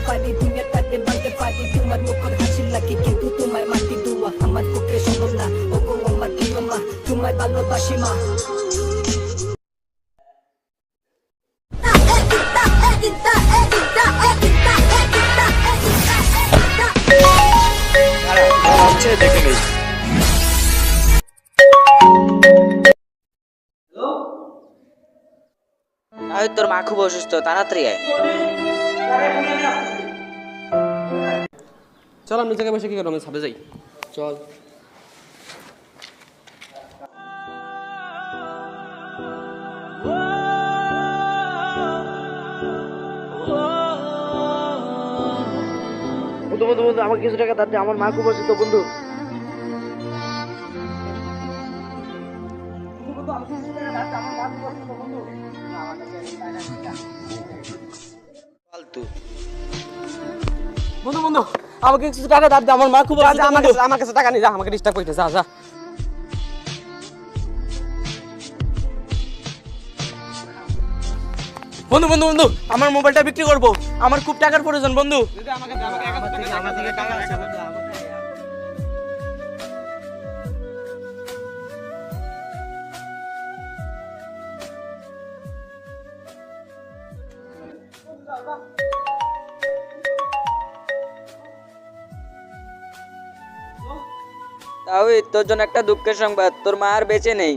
পারি দুনিয়াটাকে বাঁধতে পারি তোমার মুখের হাসি লাগে কিন্তু তোমার মাটি দুয়া আমার পক্ষে সম্ভব না ওগো আমার প্রিয় মা তোমায় ভালোবাসি মা দেখে নেই। তোর মা খুব অসুস্থ, তাড়াতাড়ি আয়। চল আমরা জায়গায় বসে কি করবো, আমি ছাদে যাই। চল। বন্ধু বন্ধু বন্ধু আমাকে কিছু টাকা ধার দে, আমার মা খুব অসুস্থ বন্ধু। ফালতু। বন্ধু বন্ধু আমাকে কিছু টাকা ধার দে, আমার মা খুব অসুস্থ। আমার কাছে টাকা নেই, যা আমাকে ডিস্টার্ব করতে, যা যা। বন্ধু বন্ধু বন্ধু আমার মোবাইলটা বিক্রি করবো, আমার খুব টাকার প্রয়োজন বন্ধু। তাও তোর জন্য একটা দুঃখের সংবাদ, তোর মা আর বেঁচে নেই।